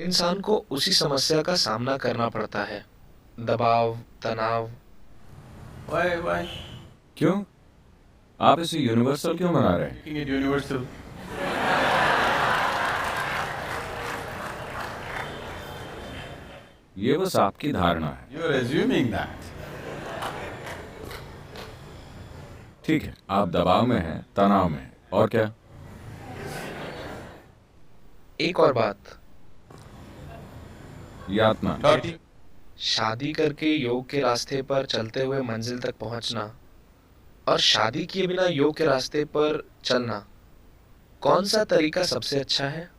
इंसान को उसी समस्या का सामना करना पड़ता है, दबाव, तनाव। Why क्यों? आप इसे यूनिवर्सल क्यों बना रहे हैं? making it universal? ये बस आपकी धारणा है। You're assuming that. ठीक है, आप दबाव में हैं, तनाव में हैं, और क्या? एक और बात, यातना। Thought शादी करके योग के रास्ते पर चलते हुए मंजिल तक पहुंचना और शादी किए बिना योग के रास्ते पर चलना, कौन सा तरीका सबसे अच्छा है?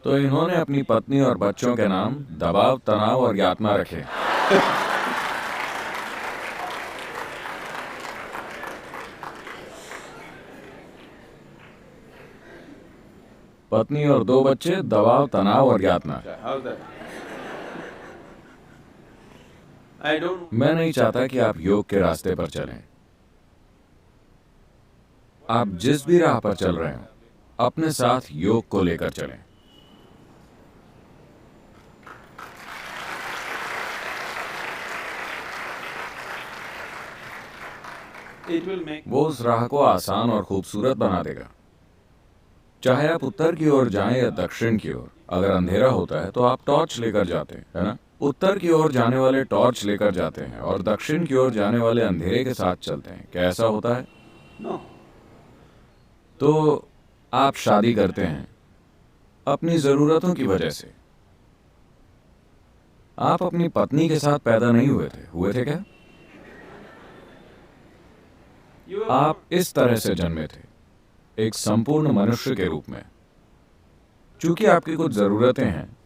तो इन्होंने अपनी पत्नी और बच्चों के नाम दबाव, तनाव और यातना रखे। पत्नी और 2 बच्चे, दबाव, तनाव और यातना। how's that? I don't. मैं नहीं चाहता कि आप योग के रास्ते पर चलें। आप जिस भी राह पर चल रहे हो, अपने साथ योग को लेकर चलें। It will make. वो उस राह को आसान और खूबसूरत बना देगा। चाहे आप उत्तर की ओर जाएं या दक्षिण की ओर, अगर अंधेरा होता है तो आप टॉर्च लेकर जाते हैं, है ना? उत्तर की ओर जाने वाले टॉर्च लेकर जाते हैं और दक्षिण की ओर जाने वाले अंधेरे के साथ चलते हैं। क्या ऐसा होता है? No. तो आप शादी करते हैं अपनी जरूरतों की वजह से। आप अपनी पत्नी के साथ पैदा नहीं हुए थे क्या? You आप इस तरह से जन्मे थे, एक संपूर्ण मनुष्य के रूप में। चूंकि आपकी कुछ जरूरतें हैं,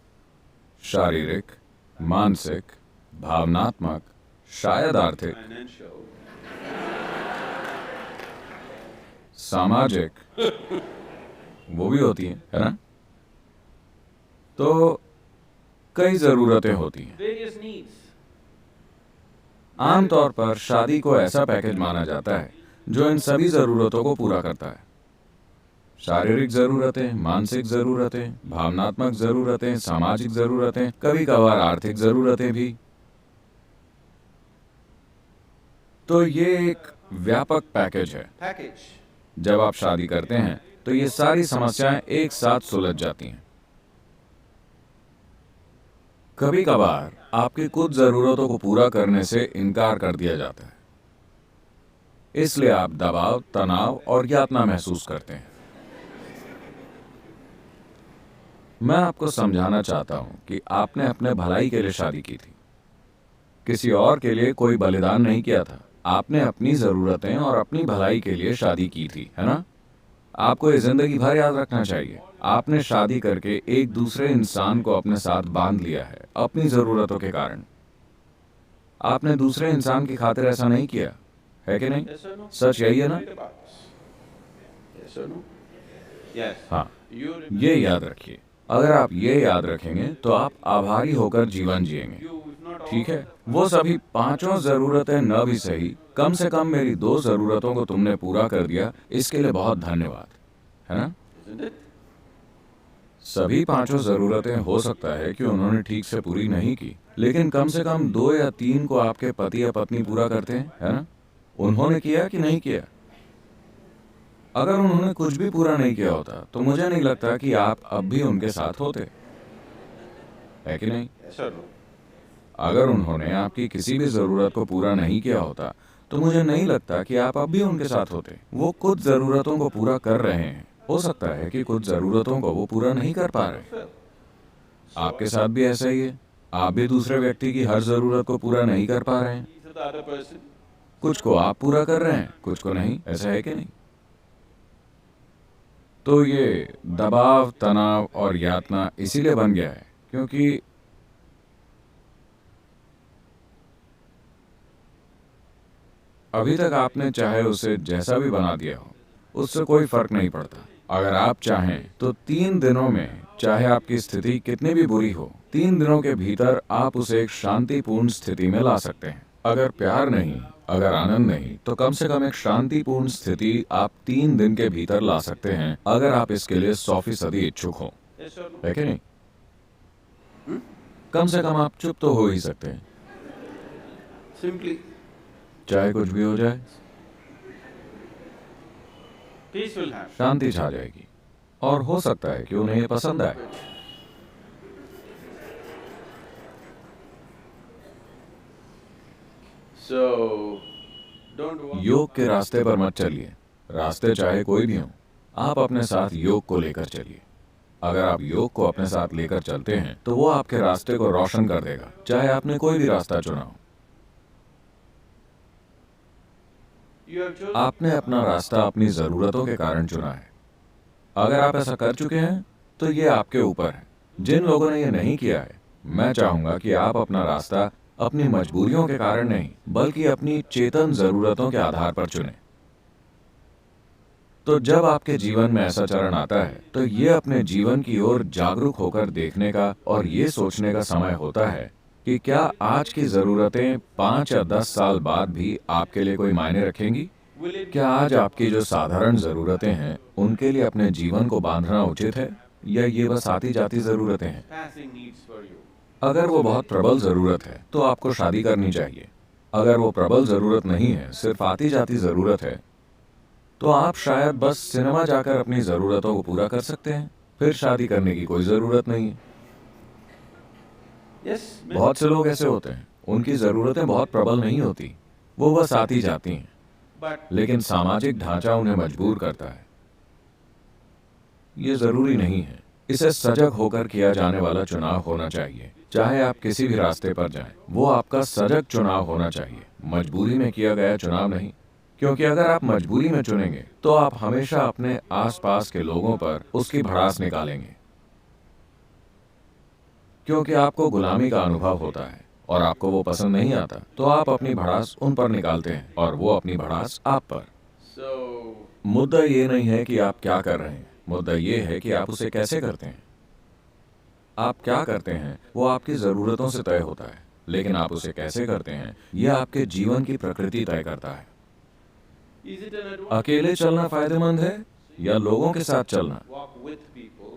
शारीरिक, मानसिक, भावनात्मक, शायद आर्थिक, financial. सामाजिक, वो भी होती हैं, है ना? तो कई जरूरतें होती हैं। Various needs. आमतौर पर शादी को ऐसा पैकेज माना जाता है जो इन सभी जरूरतों को पूरा करता है। शारीरिक जरूरतें, मानसिक जरूरतें, भावनात्मक जरूरतें, सामाजिक जरूरतें, कभी कभार आर्थिक जरूरतें भी। तो ये एक व्यापक पैकेज है। Package. जब आप शादी करते हैं तो ये सारी समस्याएं एक साथ सुलझ जाती हैं। कभी कभार आपकी कुछ जरूरतों को पूरा करने से इनकार कर दिया जाता है, इसलिए आप दबाव, तनाव और यातना महसूस करते हैं। मैं आपको समझाना चाहता हूं कि आपने अपने भलाई के लिए शादी की थी, किसी और के लिए कोई बलिदान नहीं किया था। आपने अपनी जरूरतें और अपनी भलाई के लिए शादी की थी, है ना? आपको ये जिंदगी भर याद रखना चाहिए। आपने शादी करके एक दूसरे इंसान को अपने साथ बांध लिया है अपनी जरूरतों के कारण। आपने दूसरे इंसान की खातिर ऐसा नहीं किया, है कि नहीं? Yes or no? सच यही है ना? Read about this. Yes or no? Yes. हाँ, You ये याद रखिए। अगर आप ये याद रखेंगे तो आप आभारी होकर जीवन जिएंगे। You if not all. ठीक है, वो सभी 5 जरूरतें न भी सही, कम से कम मेरी 2 जरूरतों को तुमने पूरा कर दिया, इसके लिए बहुत धन्यवाद, है ना? Isn't it? सभी 5 जरूरतें हो सकता है कि उन्होंने ठीक से पूरी नहीं की, लेकिन कम से कम 2 या 3 को आपके पति या पत्नी पूरा करते हैं, है ना? उन्होंने किया कि नहीं किया? अगर उन्होंने कुछ भी पूरा नहीं किया होता तो मुझे नहीं लगता कि आप अब भी उनके साथ होते, है कि नहीं? Yes or no? अगर उन्होंने आपकी किसी भी जरूरत को पूरा नहीं किया होता तो मुझे नहीं लगता कि आप अब भी उनके साथ होते। वो कुछ जरूरतों को पूरा कर रहे हैं, हो सकता है कि कुछ जरूरतों को वो पूरा नहीं कर पा रहे। Well, आपके साथ भी ऐसा ही है। आप भी दूसरे व्यक्ति की हर जरूरत को पूरा नहीं कर पा रहे हैं। these are the other person. कुछ को आप पूरा कर रहे हैं, कुछ को नहीं। ऐसा है कि नहीं? तो ये दबाव, तनाव और यातना इसीलिए बन गया है क्योंकि अभी तक आपने चाहे उसे जैसा भी बना दिया हो, उससे कोई फर्क नहीं पड़ता। अगर आप चाहें तो 3 दिनों में, चाहे आपकी स्थिति कितनी भी बुरी हो, 3 दिनों के भीतर आप उसे एक शांतिपूर्ण स्थिति में ला सकते हैं। अगर प्यार नहीं, अगर आनंद नहीं, तो कम से कम एक शांतिपूर्ण स्थिति आप 3 दिन के भीतर ला सकते हैं, अगर आप इसके लिए 100% इच्छुक हो, Yes or no? है कि नहीं? कम से कम आप चुप तो हो ही सकते हैं, Simply, चाहे कुछ भी हो जाए, peace will happen. शांति छा जाएगी। और हो सकता है कि उन्हें ये पसंद आए। So, don't walk. योग के रास्ते पर मत चलिए, रास्ते चाहे कोई भी हो, आप अपने साथ योग को लेकर चलिए। अगर आप योग को अपने साथ लेकर चलते हैं तो वो आपके रास्ते को रोशन कर देगा, चाहे आपने कोई भी रास्ता चुना हो। You have chosen. आपने अपना रास्ता अपनी जरूरतों के कारण चुना है। अगर आप ऐसा कर चुके हैं तो ये आपके ऊपर है। जिन लोगों ने ये नहीं किया है, मैं चाहूंगा कि आप अपना रास्ता अपनी मजबूरियों के कारण नहीं, बल्कि अपनी चेतन जरूरतों के आधार पर चुने। तो जब आपके जीवन में ऐसा चरण आता है तो ये अपने जीवन की ओर जागरूक होकर देखने का और ये सोचने का समय होता है कि क्या आज की जरूरतें 5 या 10 साल बाद भी आपके लिए कोई मायने रखेंगी? Will it क्या आज आपकी जो साधारण जरूरतें हैं उनके लिए अपने जीवन को बांधना उचित है, या ये बस आती जाती जरूरतें हैं? passing needs for you? अगर वो बहुत प्रबल जरूरत है तो आपको शादी करनी चाहिए। अगर वो प्रबल जरूरत नहीं है, सिर्फ आती जाती जरूरत है, तो आप शायद बस सिनेमा जाकर अपनी जरूरतों को पूरा कर सकते हैं, फिर शादी करने की कोई जरूरत नहीं है। Yes. बहुत से लोग ऐसे होते हैं, उनकी जरूरतें बहुत प्रबल नहीं होती, वो बस आती जाती हैं, But लेकिन सामाजिक ढांचा उन्हें मजबूर करता है। ये जरूरी नहीं है। इसे सजग होकर किया जाने वाला चुनाव होना चाहिए। चाहे आप किसी भी रास्ते पर जाएं, वो आपका सजग चुनाव होना चाहिए, मजबूरी में किया गया चुनाव नहीं। क्योंकि अगर आप मजबूरी में चुनेंगे तो आप हमेशा अपने आसपास के लोगों पर उसकी भड़ास निकालेंगे, क्योंकि आपको गुलामी का अनुभव होता है और आपको वो पसंद नहीं आता, तो आप अपनी भड़ास उन पर निकालते हैं और वो अपनी भड़ास आप पर। so, मुद्दा ये नहीं है कि आप क्या कर रहे हैं, मुद्दा ये है कि आप उसे कैसे करते हैं। आप क्या करते हैं वो आपकी जरूरतों से तय होता है, लेकिन आप उसे कैसे करते हैं यह आपके जीवन की प्रकृति तय करता है। is it an advantage अकेले चलना फायदेमंद है या लोगों के साथ चलना? to walk with people?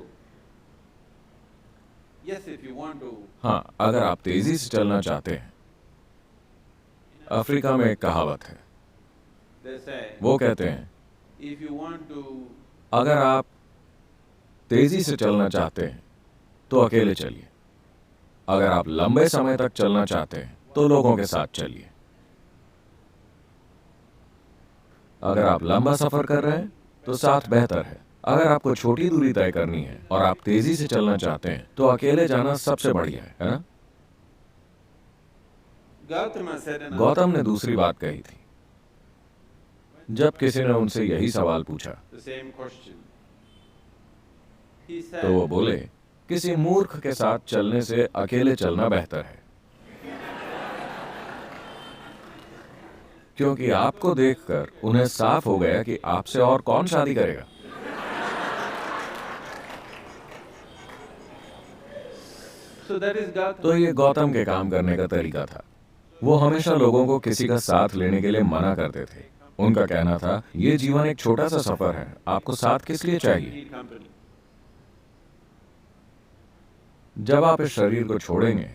Yes, if you want to. हाँ, अगर आप तेजी से चलना चाहते हैं। अफ्रीका में एक कहावत है, They say, वो कहते हैं, if you want to, अगर आप तेजी से चलना चाहते हैं तो अकेले चलिए, अगर आप लंबे समय तक चलना चाहते हैं तो लोगों के साथ चलिए। अगर आप लंबा सफर कर रहे हैं तो साथ बेहतर है। अगर आपको छोटी दूरी तय करनी है और आप तेजी से चलना चाहते हैं तो अकेले जाना सबसे बढ़िया है ना? Gautama said another. गौतम ने दूसरी बात कही थी, जब किसी ने उनसे यही सवाल पूछा The same question. He तो वो said, बोले, किसी मूर्ख के साथ चलने से अकेले चलना बेहतर है, क्योंकि आपको देखकर उन्हें साफ हो गया कि आपसे और कौन शादी करेगा। so that is Gautama. तो ये गौतम के काम करने का तरीका था। वो हमेशा लोगों को किसी का साथ लेने के लिए मना करते थे। उनका कहना था, ये जीवन एक छोटा सा सफर है, आपको साथ किस लिए You चाहिए? need company. जब आप इस शरीर को छोड़ेंगे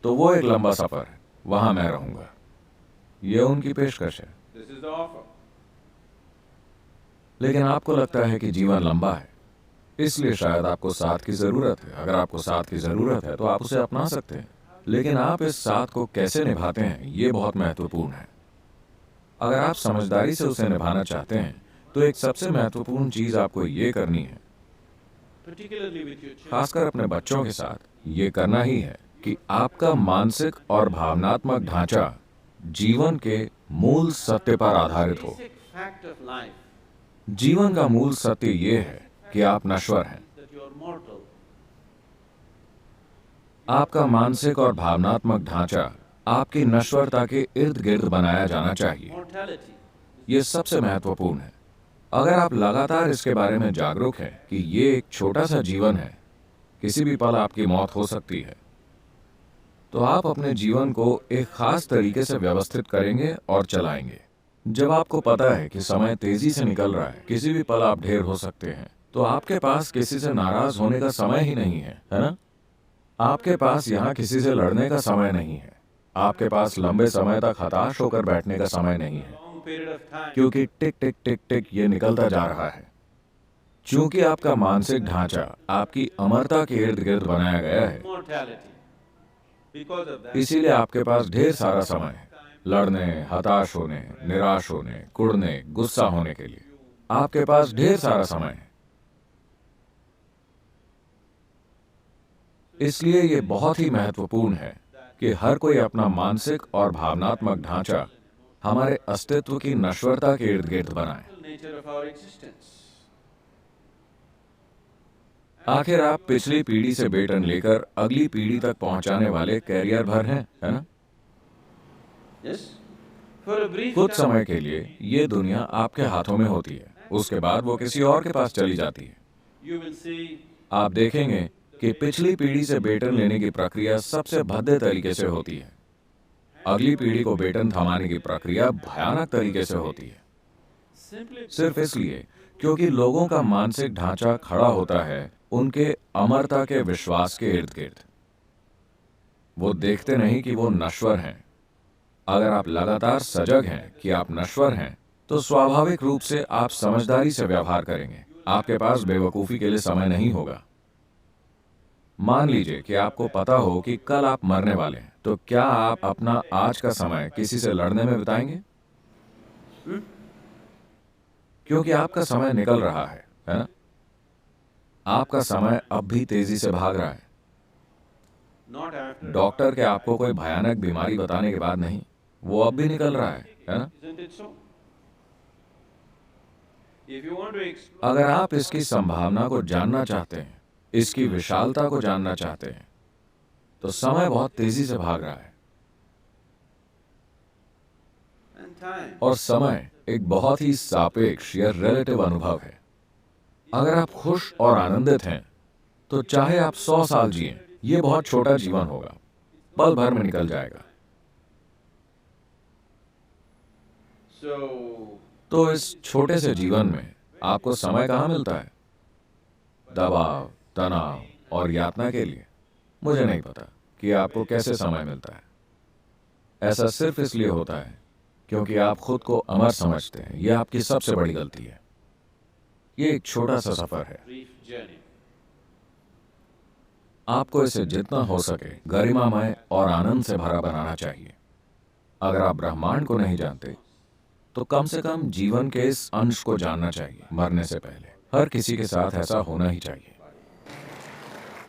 तो वो एक लंबा सफर है, वहां मैं रहूंगा। ये उनकी पेशकश है। This is the offer. लेकिन आपको लगता है कि जीवन लंबा है, इसलिए शायद आपको साथ की जरूरत है। अगर आपको साथ की जरूरत है तो आप उसे अपना सकते हैं, लेकिन आप इस साथ को कैसे निभाते हैं ये बहुत महत्वपूर्ण है। अगर आप समझदारी से उसे निभाना चाहते हैं तो एक सबसे महत्वपूर्ण चीज आपको ये करनी है, Particularly with your children. खासकर अपने बच्चों के साथ ये करना ही है कि आपका मानसिक और भावनात्मक ढांचा जीवन के मूल सत्य पर आधारित हो। Basic fact of life जीवन का मूल सत्य ये है कि आप नश्वर हैं। that you are mortal. आपका मानसिक और भावनात्मक ढांचा आपकी नश्वरता के इर्द गिर्द बनाया जाना चाहिए। Mortality. ये सबसे महत्वपूर्ण है। अगर आप लगातार इसके बारे में जागरूक हैं कि ये एक छोटा सा जीवन है, किसी भी पल आपकी मौत हो सकती है, तो आप अपने जीवन को एक खास तरीके से व्यवस्थित करेंगे और चलाएंगे। जब आपको पता है कि समय तेजी से निकल रहा है, किसी भी पल आप ढेर हो सकते हैं, तो आपके पास किसी से नाराज होने का समय ही नहीं है ना? आपके पास यहाँ किसी से लड़ने का समय नहीं है। आपके पास लंबे समय तक हताश होकर बैठने का समय नहीं है, long period of time. क्योंकि टिक टिक टिक टिक ये निकलता जा रहा है। चूंकि आपका मानसिक ढांचा आपकी अमरता के इर्द गिर्द बनाया गया है, Mortality. Because of that, इसीलिए आपके पास ढेर सारा समय है लड़ने, हताश होने, निराश होने, कुड़ने, गुस्सा होने के लिए। आपके पास ढेर सारा समय है। इसलिए ये बहुत ही महत्वपूर्ण है कि हर कोई अपना मानसिक और भावनात्मक ढांचा हमारे अस्तित्व की नश्वरता के इर्द गिर्द बनाए। nature of our existence. आखिर आप पिछली पीढ़ी से बेटन लेकर अगली पीढ़ी तक पहुंचाने वाले कैरियर भर हैं, है ना? Yes? For a brief कुछ time, समय के लिए ये दुनिया आपके हाथों में होती है, उसके बाद वो किसी और के पास चली जाती है। you will see आप देखेंगे कि पिछली पीढ़ी से बेटन लेने की प्रक्रिया सबसे भद्दे तरीके से होती है। अगली पीढ़ी को बेटन थमाने की प्रक्रिया भयानक तरीके से होती है, simply सिर्फ इसलिए क्योंकि लोगों का मानसिक ढांचा खड़ा होता है उनके अमरता के विश्वास के इर्द गिर्द। वो देखते नहीं कि वो नश्वर हैं। अगर आप लगातार सजग हैं कि आप नश्वर हैं, तो स्वाभाविक रूप से आप समझदारी से व्यवहार करेंगे। आपके पास बेवकूफी के लिए समय नहीं होगा। मान लीजिए कि आपको पता हो कि कल आप मरने वाले हैं, तो क्या आप अपना आज का समय किसी से लड़ने में बिताएंगे? क्योंकि आपका समय निकल रहा है ना? आपका समय अब भी तेजी से भाग रहा है। not after. डॉक्टर के आपको कोई भयानक बीमारी बताने के बाद नहीं, वो अब भी निकल रहा है ना? Isn't it so? If you want to explore अगर आप इसकी संभावना को जानना चाहते हैं, इसकी विशालता को जानना चाहते हैं, तो समय बहुत तेजी से भाग रहा है। and time, और समय एक बहुत ही सापेक्ष या रिलेटिव अनुभव है। अगर आप खुश और आनंदित हैं, तो चाहे आप 100 साल जिएं, ये बहुत छोटा जीवन होगा, पल भर में निकल जाएगा। so तो इस छोटे से जीवन में आपको समय कहाँ मिलता है? दबाव, तनाव और यातना के लिए? मुझे नहीं पता कि आपको कैसे समय मिलता है। ऐसा सिर्फ इसलिए होता है क्योंकि आप खुद को अमर समझते हैं। यह आपकी सबसे बड़ी गलती है। ये एक छोटा सा सफर है। brief journey. आपको इसे जितना हो सके गरिमामय और आनंद से भरा बनाना चाहिए। अगर आप ब्रह्मांड को नहीं जानते, तो कम से कम जीवन के इस अंश को जानना चाहिए। मरने से पहले हर किसी के साथ ऐसा होना ही चाहिए।